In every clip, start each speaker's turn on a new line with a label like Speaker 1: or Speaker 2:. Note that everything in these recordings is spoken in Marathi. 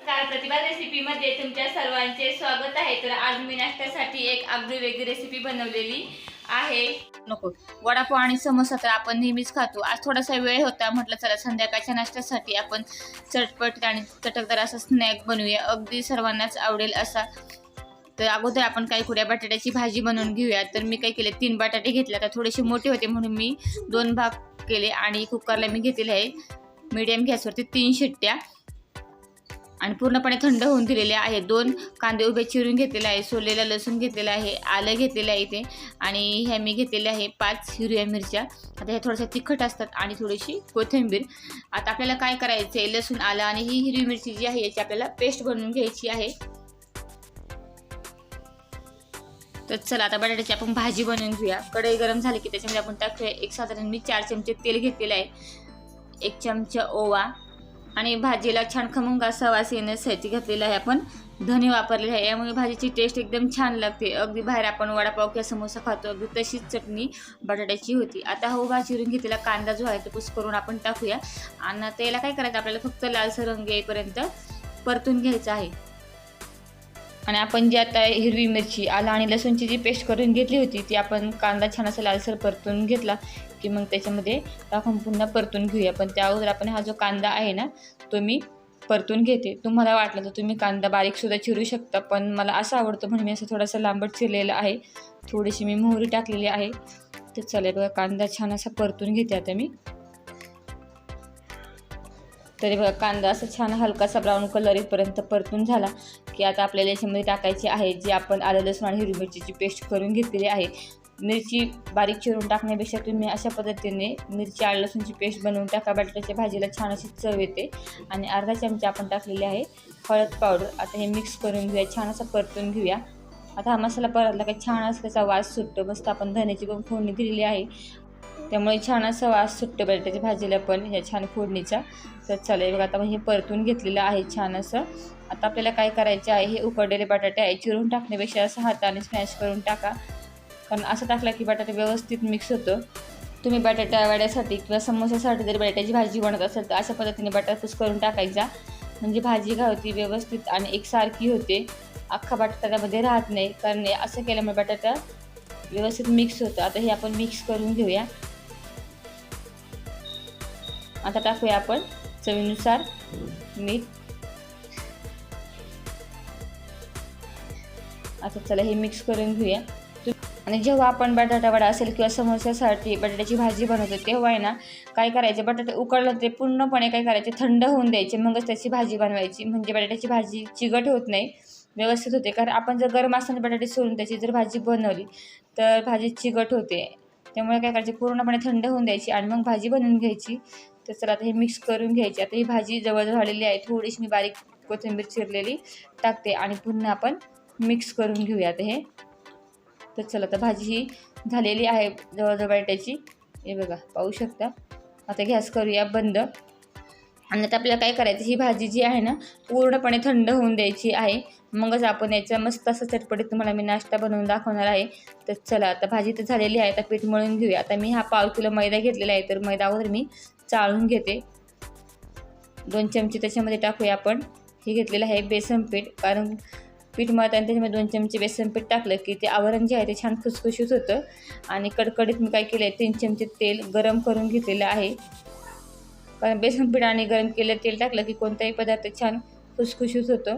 Speaker 1: नमस्कार, प्रतिभा रेसिपीमध्ये तुमच्या सर्वांचे स्वागत आहे। तर आज मी नाश्त्यासाठी एक अगदी वेगळी रेसिपी बनवलेली आहे। नको वडापाव आणि समोसा तर आपण नेहमीच खातो। आज थोडासा वेळ होता, म्हटलं चला संध्याकाळच्या नाश्त्यासाठी आपण चटपट आणि चटकदार असा स्नॅक बनवूया, अगदी सर्वांनाच आवडेल असा। तर अगोदर आपण काही कुड्या बटाट्याची भाजी बनवून घेऊया। तर मी काय केले, 3 बटाटे घेतले, तर थोडेसे मोठे होते म्हणून मी 2 भाग केले आणि कुकरला मी घेतलेले आहे मीडियम गॅसवरती 3 शिट्ट्या आणि पूर्णपणे थंड होऊन दिलेले आहे। 2 कांदे उभे चिरून घेतलेले आहे, सोललेला लसूण घेतलेला आहे, आलं घेतलेलं आहे इथे आणि ह्या मी घेतलेल्या आहे 5 हिरव्या मिरच्या। आता हे थोडंसं तिखट असतात आणि थोडीशी कोथिंबीर। आता आपल्याला काय करायचं आहे, लसूण आलं आणि ही हिरवी मिरची जी आहे याची आपल्याला पेस्ट बनवून घ्यायची आहे। तर चला आता बटाट्याची आपण भाजी बनवून घेऊया। कढई गरम झाली की त्याच्यामध्ये आपण टाकूया एक साधारण मी 4 चमचे तेल घेतलेलं आहे, 1 चमचा ओवा आणि भाजीला छान खमंग असा वास येण्यासाठी घातलेला आहे आपण धने वापरलेले आहे। यामुळे भाजीची टेस्ट एकदम छान लागते, अगदी बाहेर आपण वडापाव किंवा समोसा खातो अगदी तशीच चटणी बटाट्याची होती। आता हा उभा चिरून घेतलेला कांदा जो आहे तो कुस करून आपण टाकूया आणि त्याला काय करायचं, आपल्याला फक्त लालसर रंग येईपर्यंत परतून घ्यायचा आहे। आणि आपण जी आता हिरवी मिरची आलं आणि लसूणची जी पेस्ट करून घेतली होती ती आपण कांदा छान असा लालसर परतून घेतला की मग त्याच्यामध्ये टाकून पुन्हा परतून घेऊया। पण त्या अगोदर आपण हा जो कांदा आहे ना तो मी परतून घेते। तुम्हाला वाटलं तर तुम्ही कांदा बारीकसुद्धा चिरू शकता, पण मला असं आवडतं म्हणून मी असं थोडासा लांबट चिरलेला आहे। थोडीशी मी मोहरी टाकलेली आहे। तर चला बघा कांदा छान असा परतून घेते आता मी। तरी बघा कांदा असा छान हलकासा ब्राऊन कलर येईपर्यंत परतून झाला की आता आपल्याला याच्यामध्ये टाकायची आहे जी आपण आलं लसूण आणि हिरवी मिरचीची पेस्ट करून घेतलेली आहे। मिरची बारीक चिरून टाकण्यापेक्षा तुम्ही अशा पद्धतीने मिरची आलं लसूणची पेस्ट बनवून टाका, बटाट्याच्या भाजीला छान अशी चव येते। आणि अर्धा चमचा आपण टाकलेली आहे हळद पावडर। आता हे मिक्स करून घेऊया, छान असं परतून घेऊया। आता हा मसाला परतला की छान असा त्याचा वास सुटतो, मस्त आपण धण्याची पण फोडणी दिलेली आहे त्यामुळे छान असा वास सुटतो बटाट्याच्या भाजीला पण ह्या छान फोडणीचा। तर चालेल बघा आता हे परतून घेतलेलं आहे छान असं। आता आपल्याला काय करायचे आहे, हे उकडलेले बटाटे आहे चिरून टाकण्यापेक्षा असं हाताने स्मॅश करून टाका, कारण असं टाकलं की बटाटे व्यवस्थित मिक्स होतं। तुम्ही बटाटा वड्यासाठी किंवा समोसासाठी जर बटाट्याची भाजी बनवत असेल तर अशा पद्धतीने बटाटा कुस करून टाकायचा, म्हणजे भाजी काय होती व्यवस्थित आणि एकसारखी होते, अख्खा बटाटा त्यामध्ये राहत नाही, कारण असं केल्यामुळे बटाटा व्यवस्थित मिक्स होतं। आता हे आपण मिक्स करून घेऊया। आता टाकूया आपण चवीनुसार मीठ। आता चला हे मिक्स करून घेऊया। आणि जेव्हा आपण बटाटा वडा असेल किंवा समोस्यासाठी बटाट्याची भाजी बनवतो तेव्हा आहे ना काय करायचं, बटाटे उकडलं ते पूर्णपणे काय करायचे थंड होऊन द्यायचे, मगच त्याची भाजी बनवायची, म्हणजे बटाट्याची भाजी चिकट होत नाही, व्यवस्थित होते। कारण आपण जर गरम असताना बटाटे सोडून त्याची जर भाजी बनवली तर भाजी चिकट होते, त्यामुळे काय करायचे पूर्णपणे थंड होऊन द्यायची आणि मग भाजी बनवून घ्यायची। तर चला आता हे मिक्स करून घ्यायची। आता ही भाजी जवळ झालेली आहे, थोडीशी मी बारीक कोथिंबीर चिरलेली टाकते आणि पुन्हा आपण मिक्स करून घेऊया आता हे। तर चला आता भाजी ही झालेली आहे जवळजवळ बटाट्याची, हे बघा पाहू शकता। आता गॅस करूया बंद आणि आता आपल्याला काय करायचं, ही भाजी जी आहे ना पूर्णपणे थंड होऊन द्यायची आहे, मगच आपण याचा मस्त असं चटपटीत तुम्हाला मी नाश्ता बनवून दाखवणार आहे। तर चला आता भाजी तर झालेली आहे, आता पीठ मळून घेऊया। आता मी हा पाव किलो मैदा घेतलेला आहे, तर मैदा अगोदर मी चाळून घेते। 2 चमचे त्याच्यामध्ये टाकूया आपण हे घेतलेलं आहे बेसन पीठ, कारण पीठ मळताना त्याच्यामध्ये 2 चमचे बेसन पीठ टाकलं की ते आवरण जे आहे ते छान खुसखुशीत होतं। आणि कडकडीत मी काय केलं आहे, 3 चमचे तेल गरम करून घेतलेलं आहे, कारण बेसन पीठ आणि गरम केलेलं तेल टाकलं की कोणताही पदार्थ छान खुसखुशीत होतं।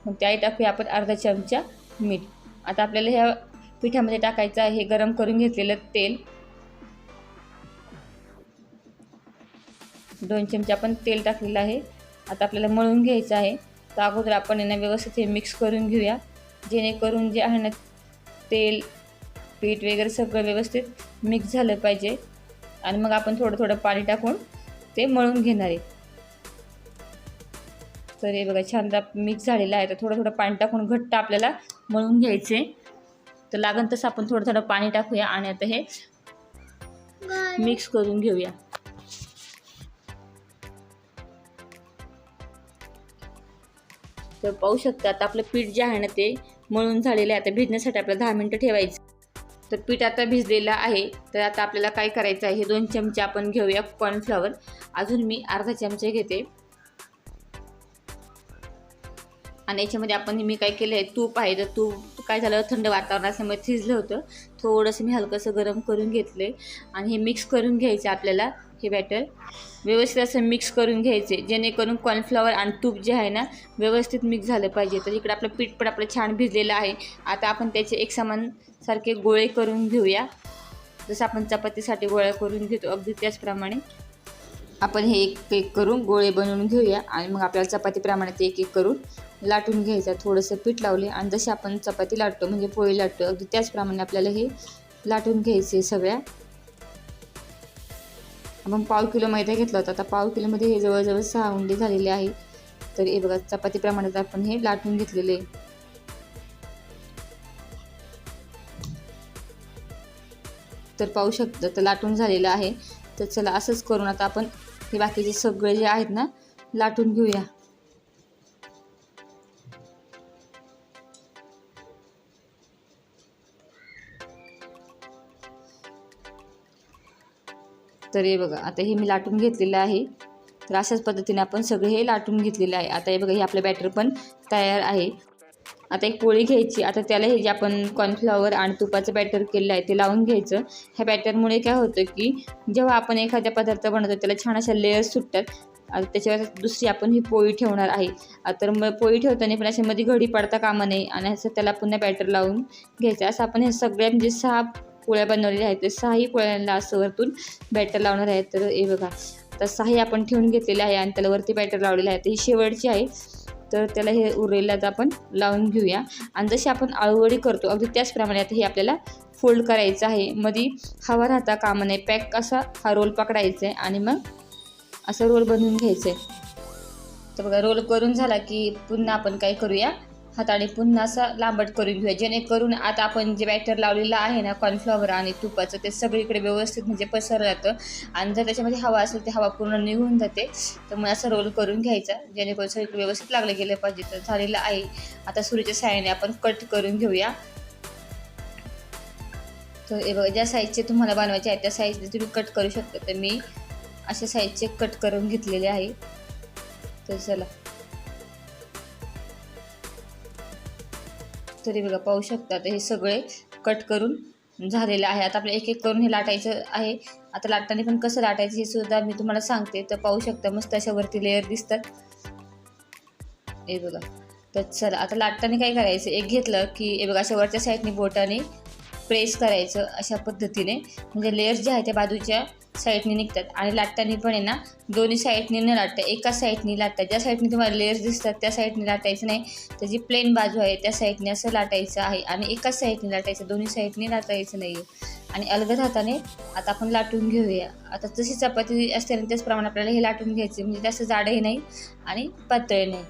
Speaker 1: मग त्याही टाकूया आपण अर्धा चमचा मीठ। आता आपल्याला ह्या पिठामध्ये टाकायचं आहे गरम करून घेतलेलं तेल, 2 चमचे आपण तेल टाकलेलं आहे। आता आपल्याला मळून घ्यायचं आहे, तर अगोदर आपण यांना व्यवस्थित हे मिक्स करून घेऊया, जेणेकरून जे आहे ना तेल पीठ वगैरे सगळं व्यवस्थित मिक्स झालं पाहिजे आणि मग आपण थोडं थोडं पाणी टाकून ते मळून घेणार आहे। तर हे बघा छान मिक्स झालेलं आहे, तर थोडं थोडं पाणी टाकून घट्ट आपल्याला मळून घ्यायचे। तर लागेल तसं आपण थोडं थोडं पाणी टाकूया आणि आता हे मिक्स करून घेऊया। तर पाहू शकता आता आपलं पीठ जे आहे ना ते मळून झालेलं आहे। आता भिजण्यासाठी आपल्याला 10 मिनिटं ठेवायचं। तर पीठ आता भिजलेलं आहे, तर आता आपल्याला काय करायचं आहे, हे 2 चमचे आपण घेऊया कॉर्नफ्लॉवर, अजून मी अर्धा चमचा घेते आणि याच्यामध्ये आपण मी काय केलं आहे, तूप आहे. तर तूप काय झालं, थंड वातावरण असल्यामुळे थिजलं होतं. थोडंसं मी हलकंसं गरम करून घेतले आणि हे मिक्स करून घ्यायचं आपल्याला. हे बॅटर व्यवस्थित असं मिक्स करून घ्यायचे, जेणेकरून कॉर्नफ्लॉवर आणि तूप जे आहे ना व्यवस्थित मिक्स झालं पाहिजे. तर इकडे आपलं पीठ पण आपलं छान भिजलेलं आहे. आता आपण त्याचे एकसमान सारखे गोळे करून घेऊया. जसं आपण चपातीसाठी गोळा करून घेतो अगदी त्याचप्रमाणे आपण हे एक एक करून गोळे बनवून घेऊया. आणि मग आपल्याला चपातीप्रमाणे ते एक एक करून लाटून घ्यायचं. थोडंसं पीठ लावले आणि जशी आपण चपाती लाटतो म्हणजे पोळी लाटतो अगदी त्याचप्रमाणे आपल्याला हे लाटून घ्यायचे सगळ्या. आपण पाव किलो मैदा घेतला होता, आता पाव किलोमध्ये हे जवळजवळ 6 उंडे झालेले आहे. तर हे बघा चपातीप्रमाणे आपण हे लाटून घेतलेले आहे. तर पाहू शकता तर लाटून झालेलं आहे. तर चला असंच करून आता आपण हे बाकीचे सगळे जे आहेत ना लाटून घेऊया. तर हे बघा आता हे मी लाटून घेतलेलं आहे. तर अशाच पद्धतीने आपण सगळे हे लाटून घेतलेलं आहे. आता हे बघा हे आपलं बॅटर पण तयार आहे. आता एक पोळी घ्यायची. आता त्याला हे जे आपण कॉर्नफ्लॉवर आणि तुपाचं बॅटर केलेलं आहे ते लावून घ्यायचं. ह्या बॅटरमुळे काय होतं की जेव्हा आपण एखादा पदार्थ बनवतो त्याला छान अशा लेयर्स सुटतात. आता त्याच्यावर दुसरी आपण ही पोळी ठेवणार आहे. तर मग पोळी ठेवताना पण अशा मध्ये घडी पडता कामा नये आणि असं त्याला पुन्हा बॅटर लावून घ्यायचं. असं आपण हे सगळ्या म्हणजे 6 पोळ्या बनवलेल्या आहेत. ते 6ही पोळ्यांना असं वरतून बॅटर लावणार आहे. तर हे बघा आता 6ही आपण ठेवून घेतलेले आहे आणि त्याला वरती बॅटर लावलेलं आहे. तर ही शेवटची आहे. तर त्याला हे उरलेलं आपण लावून घेऊया. आणि जशी आपण आळूवडी करतो अगदी त्याचप्रमाणे आता हे आपल्याला फोल्ड करायचं आहे. मध्ये हवा राहता कामा नये. पॅक असा हा रोल पकडायचा आहे आणि मग असं रोल बनवून घ्यायचं आहे. तर बघा रोल करून झाला की पुन्हा आपण काय करूया, हाताने पुन्हा असा लांबट करून घेऊया, जेणेकरून आता आपण जे बॅटर लावलेलं आहे ना कॉर्नफ्लॉवर आणि तुपाचं ते सगळीकडे व्यवस्थित म्हणजे पसरलं जातं. आणि जर त्याच्यामध्ये हवा असेल ते हवा पूर्ण निघून जाते. तर मग असं रोल करून घ्यायचा जेणेकरून सगळीकडे व्यवस्थित लागलं गेलं पाहिजे. तर झालेलं आहे. आता सुरीच्या साहाय्याने आपण कट करून घेऊया. तर हे बघा ज्या साईजचे तुम्हाला बनवायचे आहेत त्या साईजने तुम्ही कट करू शकता. तर मी अशा साईजचे कट करून घेतलेले आहे. तर चला तरी बघा पाहू शकता आता हे सगळे कट करून झालेलं आहे. आता आपलं एक एक करून हे लाटायचं आहे. आता लाटताना पण कसं लाटायचं हे सुद्धा मी तुम्हाला सांगते. तर पाहू शकता मस्त अशा वरती लेअर दिसतात. हे बघा तर चला आता लाटताना काय करायचं, एक घेतलं की हे बघा अशा वरच्या साईडने बोटाने प्रेस करायचं अशा पद्धतीने, म्हणजे लेयर्स जे आहे त्या बाजूच्या साईडने निघतात. आणि लाटताना पण आहे ना दोन्ही साईडने न लाटता एकाच साईडने लाटतात. ज्या साईडने तुम्हाला लेयर्स दिसतात त्या साईडने लाटायचं नाही. त्याची प्लेन बाजू आहे त्या साईडने असं लाटायचं आहे आणि एकाच साईडने लाटायचं, दोन्ही साईडने लाटायचं नाही. आणि अलगद हाताने आता आपण लाटून घेऊया. आता जशी चपाती असते ना त्याचप्रमाणे आपल्याला हे लाटून घ्यायचे, म्हणजे जास्त जाडही नाही आणि पातळ नाही.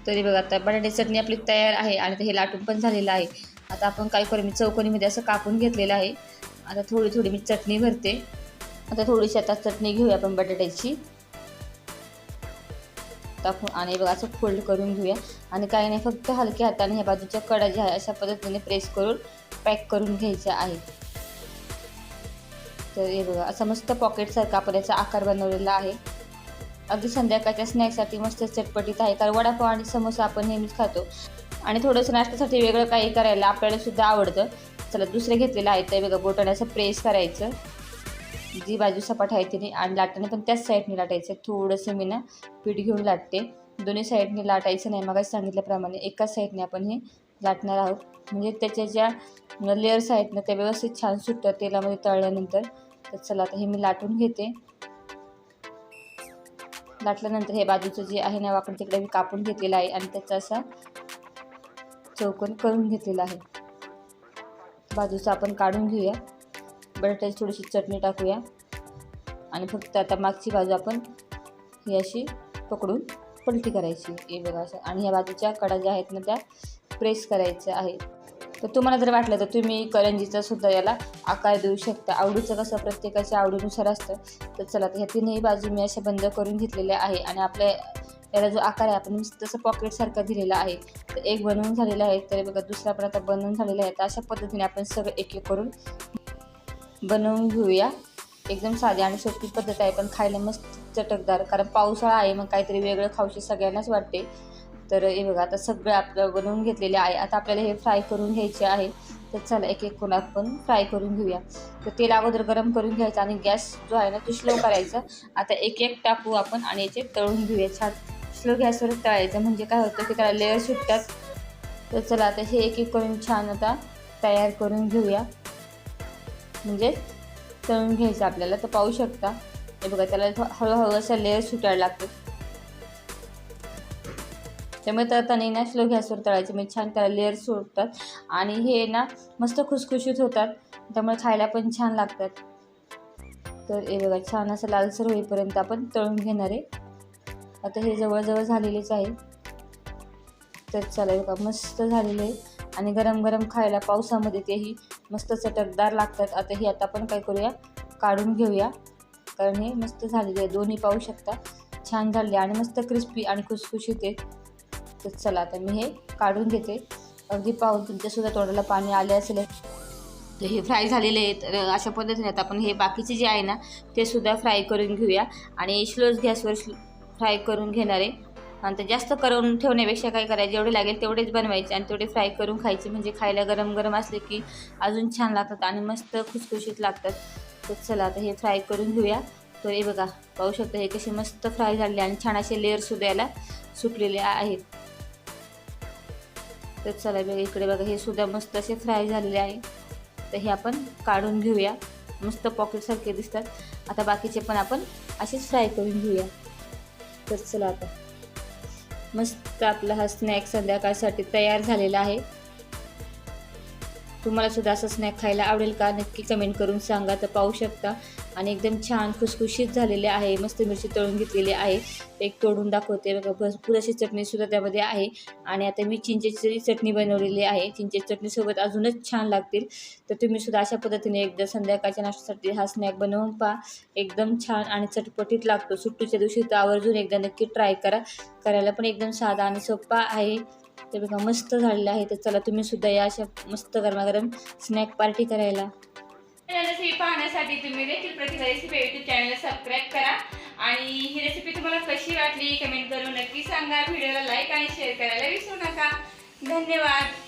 Speaker 1: तरी बघा आता बटाट्याची चटणी आपली तयार आहे आणि हे लाटून पण झालेलं आहे. आता आपण काय करू, मी चौकोनीमध्ये असं कापून घेतलेलं आहे. आता थोडी थोडी मी चटणी भरते. आता थोडीशी आता चटणी घेऊया आपण बटाट्याची टाकून आणि बघा असं फोल्ड करून घेऊया. आणि काही नाही फक्त हलक्या हाताने ह्या बाजूच्या कडा ज्या आहे अशा पद्धतीने प्रेस करून पॅक करून घ्यायच्या आहे. तर हे बघा असं मस्त पॉकेटसारखा आपण याचा आकार बनवलेला आहे. अगदी संध्याकाळच्या स्नॅक्ससाठी मस्त चटपटीत आहे. कारण वडापाव आणि समोसा आपण नेहमीच खातो आणि थोडंसं नाश्त्यासाठी वेगळं काही करायला आपल्याला सुद्धा आवडतं. चला दुसरे घेतलेलं आहे. ते बघा बोटाने असं प्रेस करायचं जी बाजू सपाट आहे तिने, आणि लाटताना पण त्याच साईडने लाटायचं. थोडंसं मी ना पीठ घेऊन लाटते. दोन्ही साईडने लाटायचं नाही, मग सांगितल्याप्रमाणे एकाच साईडने आपण हे लाटणार आहोत. म्हणजे त्याच्या ज्या लेयर्स आहेत ना त्या व्यवस्थित छान सुटतात तेलामध्ये तळल्यानंतर. तर चला आता हे मी लाटून घेते. लाटल्यानंतर हे बाजूचं जे आहे ना वाकडं तिकडे मी कापून घेतलेलं आहे आणि त्याचा असा चौकोन करून घेतलेला आहे. बाजूचं आपण काढून घेऊया. बटाट्याची थोडीशी चटणी टाकूया आणि फक्त आता मागची बाजू आपण ही अशी पकडून पलटी करायची. हे बघा असं. आणि ह्या बाजूच्या कडा ज्या आहेत ना त्या प्रेस करायच्या आहे. तर तुम्हाला जर वाटलं तर तुम्ही करंजीचा सुद्धा याला आकार देऊ शकता. आवडीचं कसं प्रत्येकाच्या आवडीनुसार असतं. तर चला तर ह्या तीनही बाजू मी अशा बंद करून घेतलेल्या आहे आणि आपल्या याला जो आकार आहे आपण तसं पॉकेटसारखा दिलेला आहे. तर एक बनवून झालेला आहे. तर बघा दुसरा पण आता बनवून झालेला आहे. तर अशा पद्धतीने आपण सगळं एक एक करून बनवून घेऊया. एकदम साधी आणि सोपी पद्धत आहे, पण खायला मस्त चटकदार. कारण पावसाळा आहे, मग काहीतरी वेगळं खाऊशी सगळ्यांनाच वाटते. तर हे बघा आता सगळं आपलं बनवून घेतलेले आहे. आता आपल्याला हे फ्राय करून घ्यायचे आहे. तर चला एक एक करून आपण फ्राय करून घेऊया. तर तेल अगोदर गरम करून घ्यायचं आणि गॅस जो आहे ना तो स्लो करायचा. आता एक एक टाकू आपण आणि याचे तळून घेऊया. छान स्लो गॅसवरच तळायचं, म्हणजे काय होतं की त्याला लेअर सुटतात. तर चला आता हे एक एक करून छान आता तयार करून घेऊया, म्हणजे तळून घ्यायचं आपल्याला. तर पाहू शकता हे बघा, त्याला हळूहळू असं लेअर सुटायला लागतं. त्यामुळे तळताना ना स्लो गॅसवर तळायचे, म्हणजे छान त्याला लेअर सुटतात आणि हे ना मस्त खुसखुशीत होतात, त्यामुळे खायला पण छान लागतात. तर हे बघा छान असं लालसर होईपर्यंत आपण तळून घेणार आहे. आता हे जवळजवळ झालेलेच आहे. तर चला बघा मस्त झालेलं आहे आणि गरम गरम खायला पावसामध्ये तेही मस्त चटकदार लागतात. आता हे आपण काय करूया, काढून घेऊया, कारण हे मस्त झालेले आहे. दोन्ही पाहू शकता छान झाले आणि मस्त क्रिस्पी आणि खुसखुशीत आहेत. तर चला आता मी हे काढून घेते. अगदी पाहून तुमच्यासुद्धा तोंडाला पाणी आले असेल. तर हे फ्राय झालेले आहेत. तर अशा पद्धतीने आता आपण हे बाकीचे जे आहे ना ते सुद्धा फ्राय करून घेऊया आणि स्लोच गॅसवर फ्राय करून घेणार आहे. आणि ते जास्त करून ठेवण्यापेक्षा काय करायचं, जेवढे लागेल तेवढेच बनवायचे आणि तेवढे फ्राय करून खायचे, म्हणजे खायला गरम गरम असले की अजून छान लागतात आणि मस्त खुसखुशीत लागतात. तर चला आता हे फ्राय करून घेऊया. तर हे बघा पाहू शकता हे कसे मस्त फ्राय झाले आणि छान असे लेअरसुद्धा याला सुटलेले आहेत. तर चला बघा इकडे बघा हे सुद्धा मस्त असे फ्राय झालेले आहे. तर हे आपण काढून घेऊया, मस्त पॉकेटसारखे दिसतात. आता बाकीचे पण आपण असेच फ्राय करून घेऊया. तर चला आता मस्त आपला हा स्नॅक संध्याकाळसाठी तयार झालेला आहे. तुम्हाला सुद्धा असं स्नॅक खायला आवडेल का, नक्की कमेंट करून सांगा. तर पाहू शकता आणि एकदम छान खुसखुशीत झालेले आहे. मस्त मिरची तळून घेतलेली आहे. एक तोडून दाखवते बघा, भरपूर अशी चटणीसुद्धा त्यामध्ये आहे आणि आता मी चिंचेची चटणी बनवलेली आहे. चिंचेची चटणीसोबत अजूनच छान लागतील. तर तुम्ही सुद्धा अशा पद्धतीने एकदा संध्याकाळच्या नाश्त्यासाठी हा स्नॅक बनवून पहा. एकदम छान आणि चटपटीत लागतो. सुट्टीच्या दिवशी तर आवर्जून एकदा नक्की ट्राय करा. करायला पण एकदम साधा आणि सोपा आहे. ते बघा मस्त झालेलं आहे. तर चला तुम्ही सुद्धा या अशा मस्त गरमागरम स्नॅक पार्टी करायला. रेसिपी पाहण्यासाठी तुम्ही देखील प्रतिभा रेसिपी यूट्यूब चॅनलला सबस्क्राईब करा आणि ही रेसिपी तुम्हाला कशी वाटली कमेंट करून नक्की सांगा. व्हिडिओला लाईक आणि शेअर करायला विसरू नका. धन्यवाद.